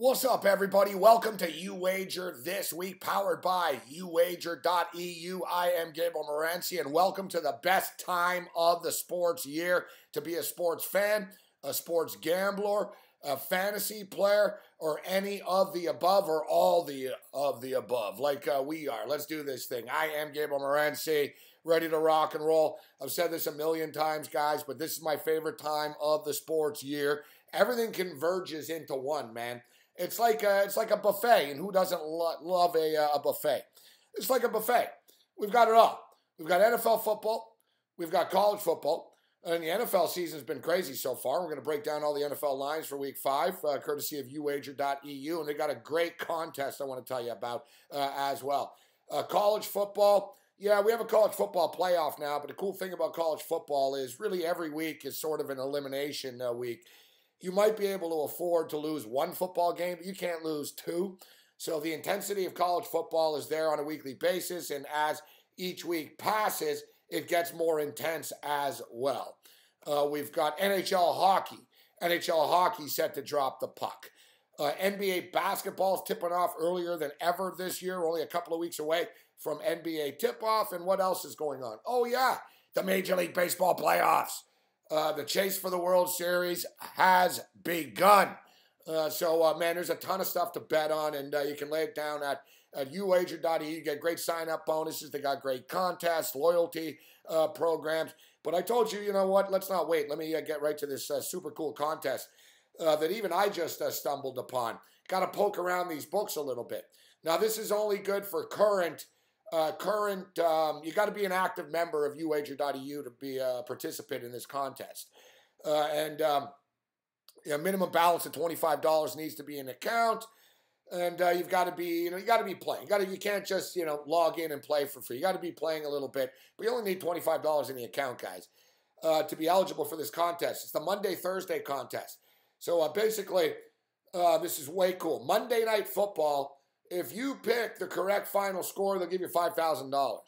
What's up, everybody? Welcome to You Wager This Week, powered by YouWager.eu. I am Gabriel Morency, and welcome to the best time of the sports year to be a sports fan, a sports gambler, a fantasy player, or any of the above, or all of the above, like we are. Let's do this thing. I am Gabriel Morency, ready to rock and roll. I've said this a million times, guys, but this is my favorite time of the sports year. Everything converges into one, man. It's like a buffet, and who doesn't love a buffet? It's like a buffet. We've got it all. We've got NFL football. We've got college football. And the NFL season's been crazy so far. We're going to break down all the NFL lines for Week 5, courtesy of YouWager.eu. And they got a great contest I want to tell you about as well. College football. Yeah, we have a college football playoff now, but the cool thing about college football is really every week is sort of an elimination week. You might be able to afford to lose one football game, but you can't lose two. So the intensity of college football is there on a weekly basis, and as each week passes, it gets more intense as well. We've got NHL hockey. NHL hockey set to drop the puck. NBA basketball is tipping off earlier than ever this year. We're only a couple of weeks away from NBA tip-off, and what else is going on? Oh, yeah, the Major League Baseball playoffs. The chase for the World Series has begun. Man, there's a ton of stuff to bet on, and you can lay it down at YouWager.eu. You get great sign-up bonuses. They got great contests, loyalty programs. But I told you, you know what? Let's not wait. Let me get right to this super cool contest that even I just stumbled upon. Got to poke around these books a little bit. Now, this is only good for current. You got to be an active member of YouWager.eu to be a participant in this contest. Minimum balance of $25 needs to be in account. And you've got to be, you got to be playing. You can't just, log in and play for free. You got to be playing a little bit. But you only need $25 in the account, guys, to be eligible for this contest. It's the Monday-Thursday contest. So basically, this is way cool. Monday Night Football. If you pick the correct final score, they'll give you $5,000.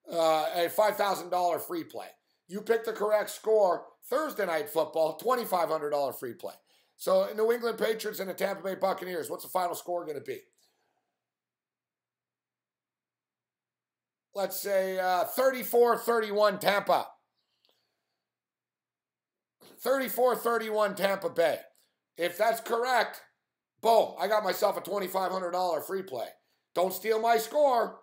A $5,000 free play. You pick the correct score, Thursday Night Football, $2,500 free play. So New England Patriots and the Tampa Bay Buccaneers, what's the final score going to be? Let's say 34-31 Tampa. 34-31 Tampa Bay. If that's correct, boom, I got myself a $2,500 free play. Don't steal my score.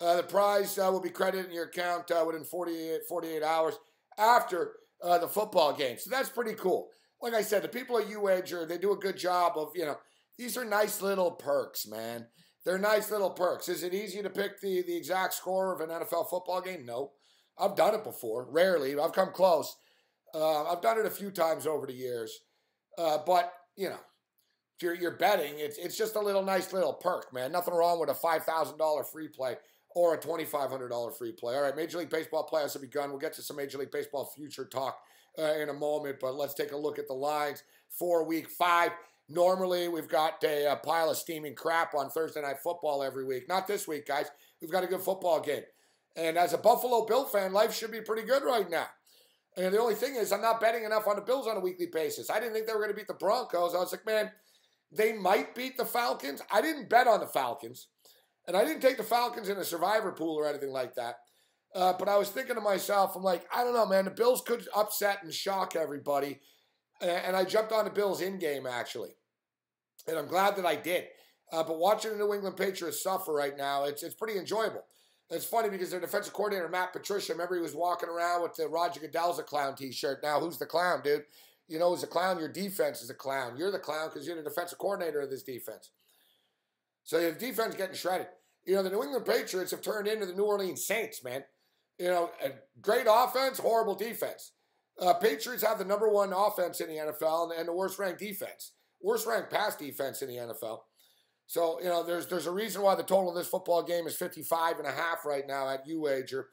The prize will be credited in your account within 48 hours after the football game. So that's pretty cool. Like I said, the people at YouWager, they do a good job of, these are nice little perks, man. They're nice little perks. Is it easy to pick the exact score of an NFL football game? No. I've done it before. Rarely. I've come close. I've done it a few times over the years. But, if you're betting, it's just a nice little perk, man. Nothing wrong with a $5,000 free play or a $2,500 free play. All right, Major League Baseball playoffs have begun. We'll get to some Major League Baseball future talk in a moment, but let's take a look at the lines for Week 5. Normally, we've got a pile of steaming crap on Thursday Night Football every week. Not this week, guys. We've got a good football game. And as a Buffalo Bill fan, life should be pretty good right now. And the only thing is, I'm not betting enough on the Bills on a weekly basis. I didn't think they were going to beat the Broncos. I was like, man, they might beat the Falcons. I didn't bet on the Falcons. And I didn't take the Falcons in a survivor pool or anything like that. But I was thinking to myself, I'm like, I don't know, man. The Bills could upset and shock everybody. And I jumped on the Bills in-game, actually. And I'm glad that I did. But watching the New England Patriots suffer right now, it's pretty enjoyable. It's funny because their defensive coordinator, Matt Patricia, remember he was walking around with the Roger Goodell's a clown t-shirt. Now, who's the clown, dude? Who's the clown? Your defense is a clown. You're the clown because you're the defensive coordinator of this defense. So the defense getting shredded. The New England Patriots have turned into the New Orleans Saints, man. A great offense, horrible defense. Patriots have the #1 offense in the NFL and the worst-ranked defense. Worst-ranked pass defense in the NFL. So, there's a reason why the total in this football game is 55.5 right now at YouWager.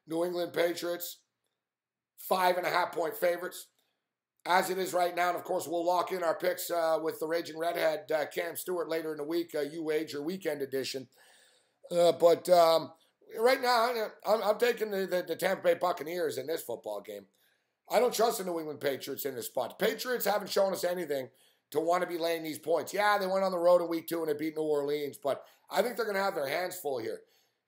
New England Patriots, 5.5-point favorites. As it is right now, and of course, we'll lock in our picks with the Raging Redhead, Cam Stewart, later in the week, YouWager Weekend Edition. But right now, I'm taking the Tampa Bay Buccaneers in this football game. I don't trust the New England Patriots in this spot. The Patriots haven't shown us anything to want to be laying these points. Yeah, they went on the road in week 2 and they beat New Orleans, but I think they're going to have their hands full here.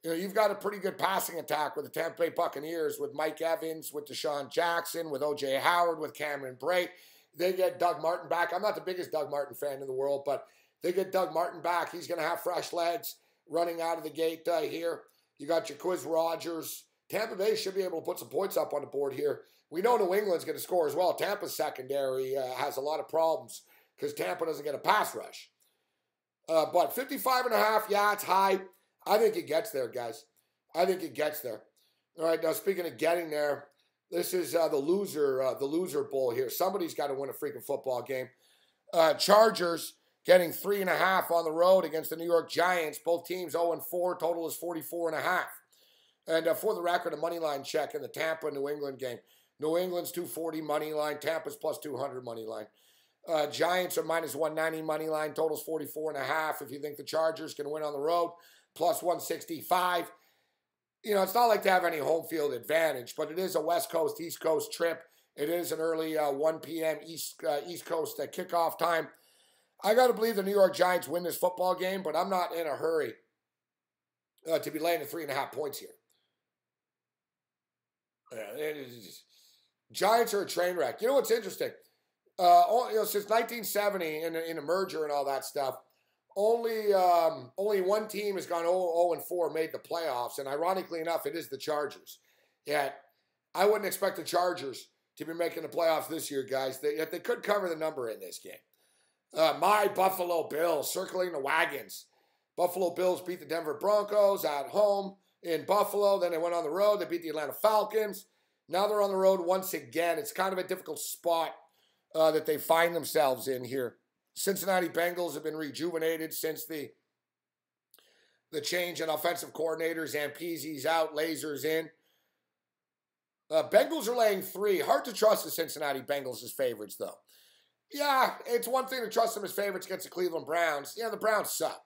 You know, you've got a pretty good passing attack with the Tampa Bay Buccaneers, with Mike Evans, with Deshaun Jackson, with O.J. Howard, with Cameron Brate. They get Doug Martin back. I'm not the biggest Doug Martin fan in the world, but they get Doug Martin back. He's going to have fresh legs running out of the gate here. You got Jacquizz Rodgers. Tampa Bay should be able to put some points up on the board here. We know New England's going to score as well. Tampa's secondary has a lot of problems because Tampa doesn't get a pass rush. But 55.5, yeah, it's high. I think it gets there, guys. I think it gets there. All right, now speaking of getting there, this is the loser bowl here. Somebody's got to win a freaking football game. Chargers getting 3.5 on the road against the New York Giants. Both teams 0-4. Total is 44.5. And for the record, a money line check in the Tampa-New England game. New England's 240 money line. Tampa's plus 200 money line. Giants are minus 190 money line. Total's 44.5. If you think the Chargers can win on the road, plus 165. You know, it's not like they have any home field advantage, but it is a West Coast, East Coast trip. It is an early 1 p.m. East Coast kickoff time. I got to believe the New York Giants win this football game, but I'm not in a hurry to be laying the 3.5 points here. Giants are a train wreck. You know what's interesting? Since 1970 in a merger and all that stuff, only one team has gone 0-4, made the playoffs, and ironically enough, it is the Chargers. Yet, I wouldn't expect the Chargers to be making the playoffs this year, guys. Yet they could cover the number in this game. My Buffalo Bills circling the wagons. Buffalo Bills beat the Denver Broncos at home in Buffalo. Then they went on the road. They beat the Atlanta Falcons. Now they're on the road once again. It's kind of a difficult spot that they find themselves in here. Cincinnati Bengals have been rejuvenated since the change in offensive coordinators. Zampese's out, Lazer's in. Bengals are laying 3. Hard to trust the Cincinnati Bengals as favorites, though. Yeah, it's one thing to trust them as favorites against the Cleveland Browns. Yeah, the Browns suck.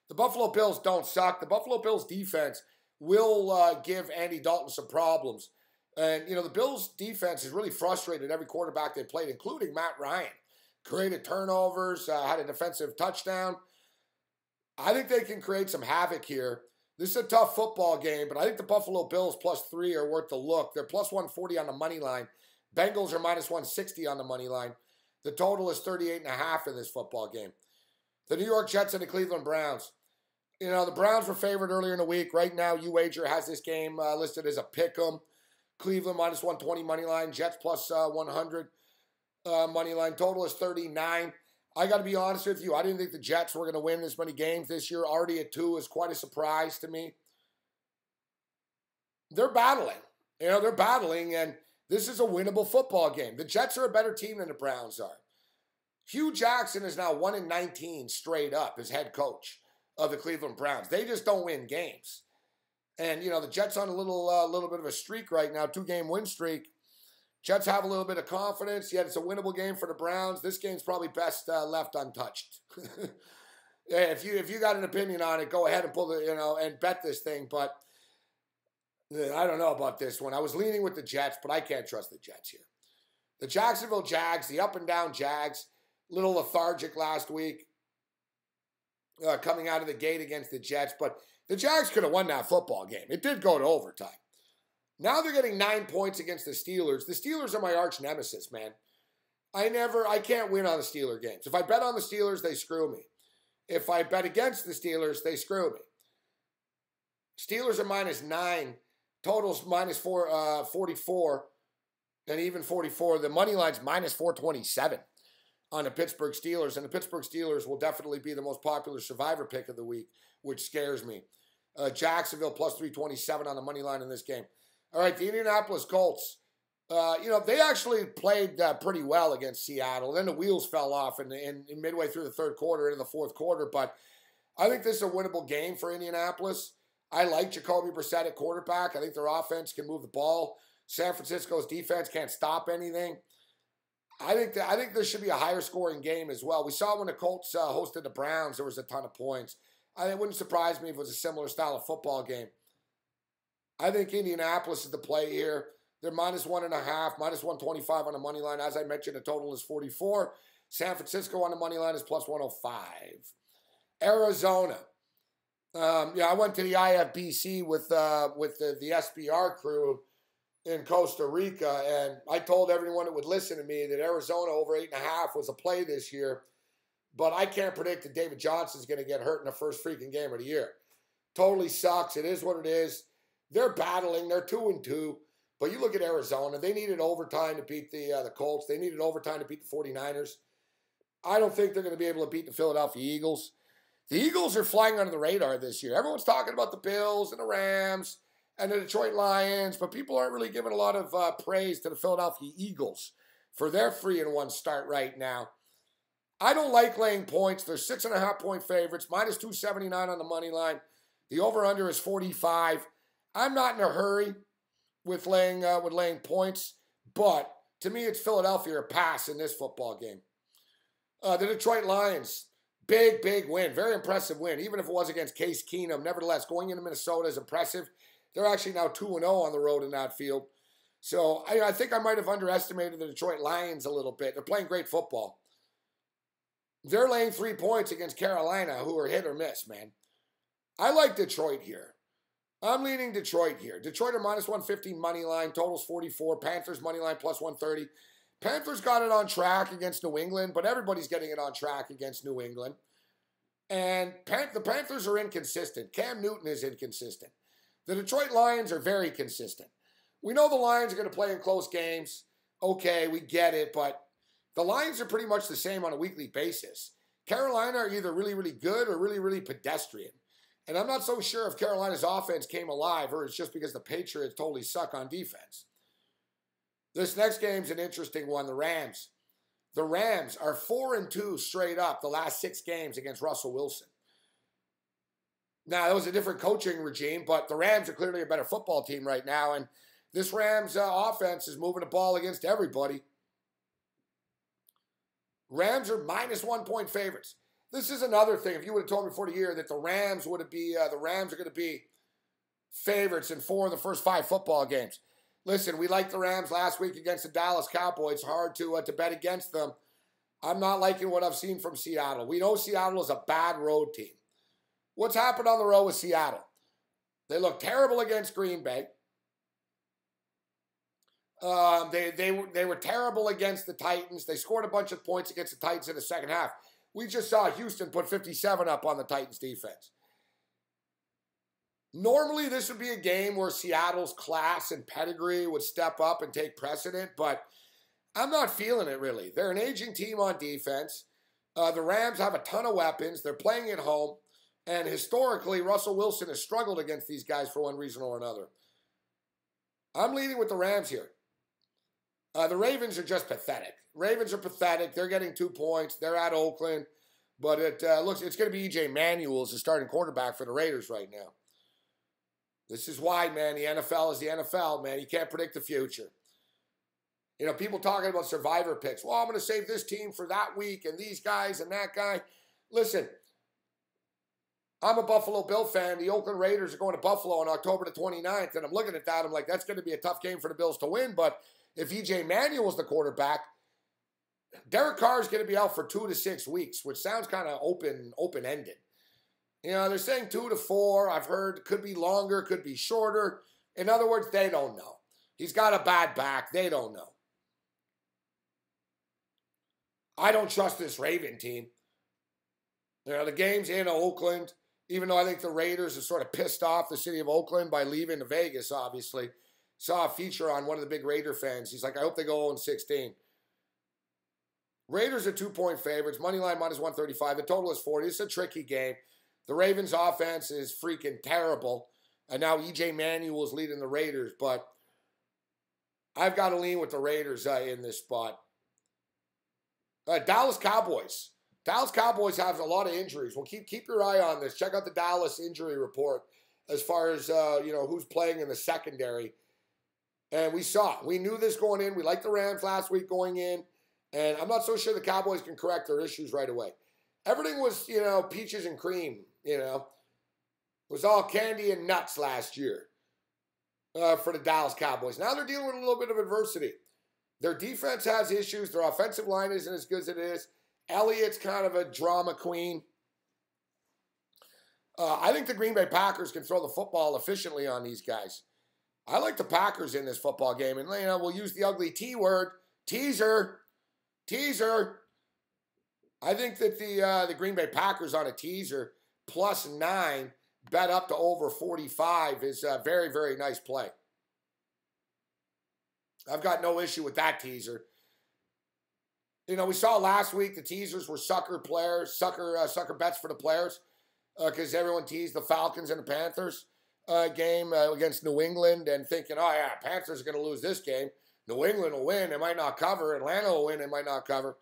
The Buffalo Bills don't suck. The Buffalo Bills defense will give Andy Dalton some problems. And, you know, the Bills defense has really frustrated every quarterback they played, including Matt Ryan. Created turnovers, had a defensive touchdown. I think they can create some havoc here. This is a tough football game, but I think the Buffalo Bills plus 3 are worth the look. They're plus 140 on the money line. Bengals are minus 160 on the money line. The total is 38.5 in this football game. The New York Jets and the Cleveland Browns. You know, the Browns were favored earlier in the week. Right now, UWager has this game listed as a pick'em. Cleveland minus 120 money line. Jets plus 100 money line. Total is 39. I got to be honest with you. I didn't think the Jets were going to win this many games this year. Already at 2 is quite a surprise to me. They're battling. You know, they're battling, and this is a winnable football game. The Jets are a better team than the Browns are. Hugh Jackson is now 1-19 straight up as head coach of the Cleveland Browns. They just don't win games. And, you know, the Jets on a little bit of a streak right now, 2-game win streak. Jets have a little bit of confidence, yet it's a winnable game for the Browns. This game's probably best left untouched. Yeah, if you got an opinion on it, go ahead and pull and bet this thing. But I don't know about this one. I was leaning with the Jets, but I can't trust the Jets here. The Jacksonville Jags, the up and down Jags, little lethargic last week, coming out of the gate against the Jets, but the Jags could have won that football game. It did go to overtime. Now they're getting 9 points against the Steelers. The Steelers are my arch nemesis, man. I can't win on the Steeler games. If I bet on the Steelers, they screw me. If I bet against the Steelers, they screw me. Steelers are minus 9. Totals minus 44. And even 44. The money line's minus 427 on the Pittsburgh Steelers. And the Pittsburgh Steelers will definitely be the most popular survivor pick of the week, which scares me. Jacksonville plus 327 on the money line in this game. All right, the Indianapolis Colts. They actually played pretty well against Seattle. Then the wheels fell off in midway through the third quarter into the fourth quarter. But I think this is a winnable game for Indianapolis. I like Jacoby Brissett at quarterback. I think their offense can move the ball. San Francisco's defense can't stop anything. I think there should be a higher scoring game as well. We saw when the Colts hosted the Browns, there was a ton of points. It wouldn't surprise me if it was a similar style of football game. I think Indianapolis is the play here. They're -1.5, -125 on the money line. As I mentioned, the total is 44. San Francisco on the money line is +105. Arizona. I went to the IFBC with the SBR crew in Costa Rica, and I told everyone that would listen to me that Arizona over 8.5 was a play this year. But I can't predict that David Johnson's going to get hurt in the first freaking game of the year. Totally sucks. It is what it is. They're battling. They're 2-2. But you look at Arizona. They needed overtime to beat the Colts. They needed overtime to beat the 49ers. I don't think they're going to be able to beat the Philadelphia Eagles. The Eagles are flying under the radar this year. Everyone's talking about the Bills and the Rams and the Detroit Lions, but people aren't really giving a lot of praise to the Philadelphia Eagles for their 3-1 start right now. I don't like laying points. They're 6.5-point favorites, -279 on the money line. The over-under is 45. I'm not in a hurry with laying points, but to me, it's Philadelphia or pass in this football game. The Detroit Lions, big win, very impressive win, even if it was against Case Keenum. Nevertheless, going into Minnesota is impressive. They're actually now 2-0 on the road in that field. So I think I might have underestimated the Detroit Lions a little bit. They're playing great football. They're laying 3 points against Carolina, who are hit or miss, man. I like Detroit here. I'm leaning Detroit here. Detroit are -115 money line, totals 44. Panthers money line +130. Panthers got it on track against New England, but everybody's getting it on track against New England. And the Panthers are inconsistent. Cam Newton is inconsistent. The Detroit Lions are very consistent. We know the Lions are going to play in close games. Okay, we get it, but the Lions are pretty much the same on a weekly basis. Carolina are either really good or really pedestrian. And I'm not so sure if Carolina's offense came alive or it's just because the Patriots totally suck on defense. This next game's an interesting one, the Rams. The Rams are 4-2 straight up the last 6 games against Russell Wilson. Now, that was a different coaching regime, but the Rams are clearly a better football team right now, and this Rams offense is moving the ball against everybody. Rams are -1-point favorites. This is another thing. If you would have told me before the year that the Rams are going to be favorites in 4 of the first 5 football games. Listen, we liked the Rams last week against the Dallas Cowboys. Hard to bet against them. I'm not liking what I've seen from Seattle. We know Seattle is a bad road team. What's happened on the road with Seattle? They look terrible against Green Bay. They were terrible against the Titans. They scored a bunch of points against the Titans in the second half. We just saw Houston put 57 up on the Titans defense. Normally, this would be a game where Seattle's class and pedigree would step up and take precedent, but I'm not feeling it really. They're an aging team on defense. The Rams have a ton of weapons. They're playing at home. And historically, Russell Wilson has struggled against these guys for one reason or another. I'm leading with the Rams here. The Ravens are just pathetic. Ravens are pathetic. They're getting 2 points. They're at Oakland. But it's going to be E.J. Manuel as the starting quarterback for the Raiders right now. This is why, man, the NFL is the NFL, man. You can't predict the future. You know, people talking about survivor picks. Well, I'm going to save this team for that week and these guys and that guy. Listen, I'm a Buffalo Bill fan. The Oakland Raiders are going to Buffalo on October the 29th, and I'm looking at that. I'm like, that's going to be a tough game for the Bills to win, but if E.J. Manuel's the quarterback, Derek Carr is going to be out for 2 to 6 weeks, which sounds kind of open-ended. You know, they're saying 2 to 4. I've heard it could be longer, could be shorter. In other words, they don't know. He's got a bad back. They don't know. I don't trust this Raven team. You know, the game's in Oakland, even though I think the Raiders have sort of pissed off the city of Oakland by leaving to Vegas, obviously. Saw a feature on one of the big Raider fans. He's like, I hope they go 0-16. Raiders are 2-point favorites. Money line -135. The total is 40. It's a tricky game. The Ravens' offense is freaking terrible. And now E.J. Manuel is leading the Raiders. But I've got to lean with the Raiders in this spot. Dallas Cowboys. Dallas Cowboys have a lot of injuries. Well, keep your eye on this. Check out the Dallas injury report as far as, who's playing in the secondary. And we knew this going in. We liked the Rams last week going in. And I'm not so sure the Cowboys can correct their issues right away. Everything was, peaches and cream, It was all candy and nuts last year. for the Dallas Cowboys. Now they're dealing with a little bit of adversity. Their defense has issues. Their offensive line isn't as good as it is. Elliott's kind of a drama queen. I think the Green Bay Packers can throw the football efficiently on these guys. I like the Packers in this football game. And, we'll use the ugly T word. Teaser. Teaser. I think that the Green Bay Packers on a teaser +9 bet up to over 45 is a very, very nice play. I've got no issue with that teaser. We saw last week the teasers were sucker bets for the players because everyone teased the Falcons and the Panthers game against New England and thinking, oh, yeah, Panthers are going to lose this game. New England will win. They might not cover. Atlanta will win. They might not cover.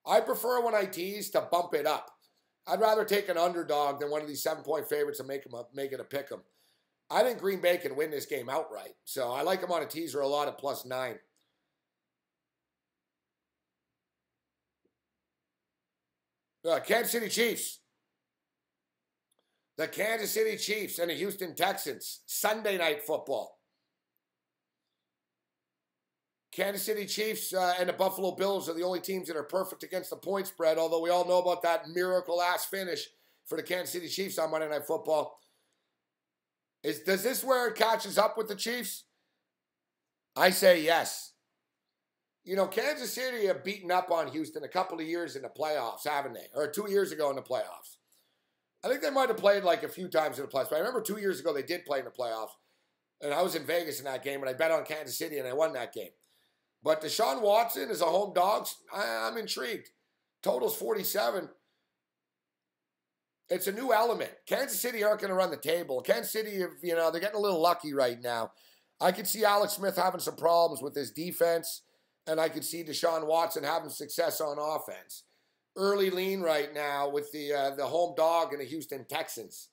I prefer when I tease to bump it up. I'd rather take an underdog than one of these 7-point favorites and make it a pick 'em. I think Green Bay can win this game outright. So I like them on a teaser a lot at +9. Kansas City Chiefs. The Kansas City Chiefs and the Houston Texans. Sunday night football. Kansas City Chiefs and the Buffalo Bills are the only teams that are perfect against the point spread, although we all know about that miracle-ass finish for the Kansas City Chiefs on Monday Night Football. Does this where it catches up with the Chiefs? I say yes. Kansas City have beaten up on Houston a couple of years in the playoffs, haven't they? Or 2 years ago in the playoffs. I think they might have played like a few times in the playoffs, but I remember 2 years ago they did play in the playoffs. And I was in Vegas in that game, and I bet on Kansas City, and I won that game. But Deshaun Watson is a home dog. I'm intrigued. Total's 47. It's a new element. Kansas City aren't going to run the table. Kansas City, they're getting a little lucky right now. I could see Alex Smith having some problems with his defense, and I could see Deshaun Watson having success on offense. Early lean right now with the home dog and the Houston Texans.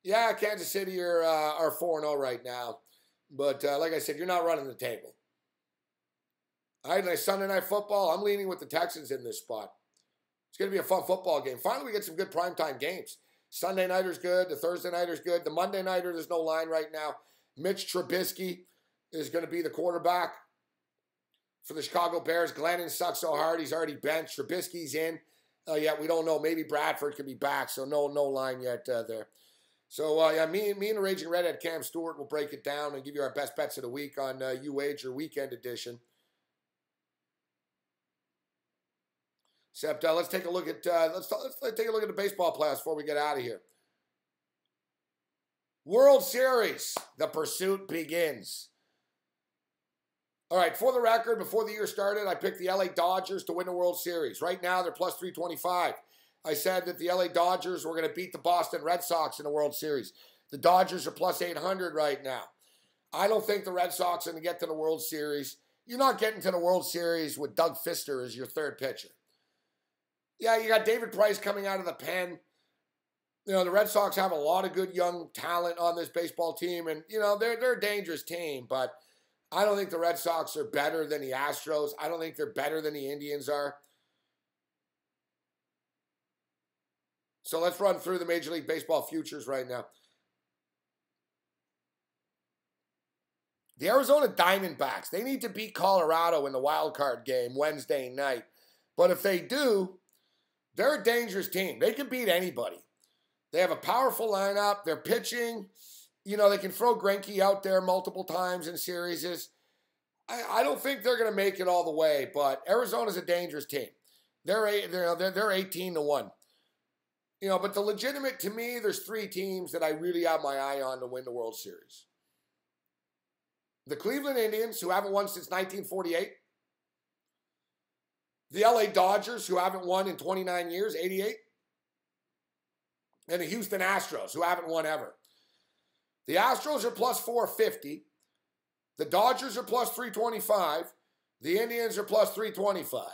Yeah, Kansas City are 4-0 right now. But like I said, you're not running the table. All right, Sunday Night Football, I'm leaning with the Texans in this spot. It's going to be a fun football game. Finally, we get some good primetime games. Sunday nighter's good. The Thursday nighter's good. The Monday nighter, there's no line right now. Mitch Trubisky is going to be the quarterback for the Chicago Bears. Glennon sucks so hard, he's already benched. Trubisky's in. We don't know. Maybe Bradford could be back, so no line yet there. So, me and the Raging Redhead Cam Stewart will break it down and give you our best bets of the week on UWager Weekend Edition. Except let's take a look at let's take a look at the baseball playoffs before we get out of here. World Series, the pursuit begins. All right, for the record, before the year started, I picked the LA Dodgers to win the World Series. Right now, they're +325. I said that the LA Dodgers were going to beat the Boston Red Sox in the World Series. The Dodgers are +800 right now. I don't think the Red Sox are going to get to the World Series. You're not getting to the World Series with Doug Fister as your third pitcher. Yeah, you got David Price coming out of the pen. The Red Sox have a lot of good young talent on this baseball team, and, they're a dangerous team, but I don't think the Red Sox are better than the Astros. I don't think they're better than the Indians are. So let's run through the Major League Baseball futures right now. The Arizona Diamondbacks, they need to beat Colorado in the wild card game Wednesday night. But if they do, they're a dangerous team. They can beat anybody. They have a powerful lineup. They're pitching. They can throw Greinke out there multiple times in series. I don't think they're going to make it all the way, but Arizona's a dangerous team. They're 18-1. But the legitimate, to me, there's 3 teams that I really have my eye on to win the World Series. The Cleveland Indians, who haven't won since 1948. The LA Dodgers, who haven't won in 29 years, 88. And the Houston Astros, who haven't won ever. The Astros are +450. The Dodgers are +325. The Indians are +325.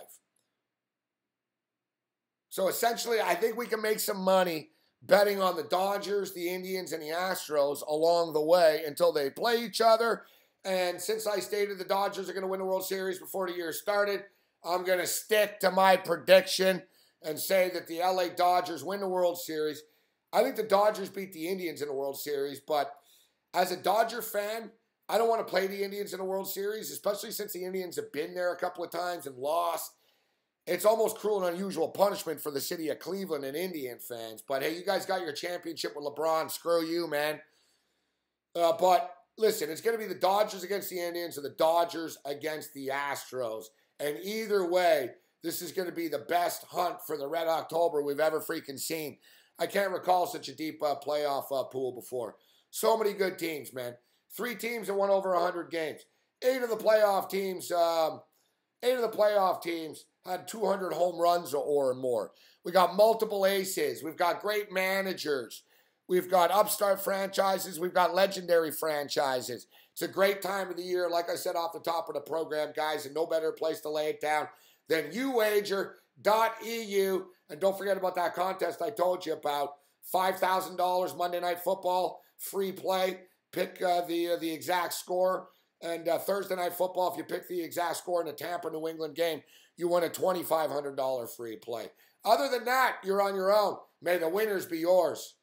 So essentially, I think we can make some money betting on the Dodgers, the Indians, and the Astros along the way until they play each other. And since I stated the Dodgers are going to win the World Series before the year started, I'm going to stick to my prediction and say that the LA Dodgers win the World Series. I think the Dodgers beat the Indians in the World Series, but as a Dodger fan, I don't want to play the Indians in a World Series, especially since the Indians have been there a couple of times and lost. It's almost cruel and unusual punishment for the city of Cleveland and Indian fans. But hey, you guys got your championship with LeBron. Screw you, man. But listen, it's going to be the Dodgers against the Indians or the Dodgers against the Astros. And either way, this is going to be the best hunt for the Red October we've ever freaking seen. I can't recall such a deep playoff pool before. So many good teams, man. 3 teams that won over 100 games. 8 of the playoff teams had 200 home runs or more. We got multiple aces. We've got great managers. We've got upstart franchises. We've got legendary franchises. It's a great time of the year. Like I said off the top of the program, guys, and no better place to lay it down than uwager.eu. And don't forget about that contest I told you about. $5,000 Monday Night Football, free play. Pick the exact score. And Thursday Night Football, if you pick the exact score in the Tampa-New England game, you win a $2,500 free play. Other than that, you're on your own. May the winners be yours.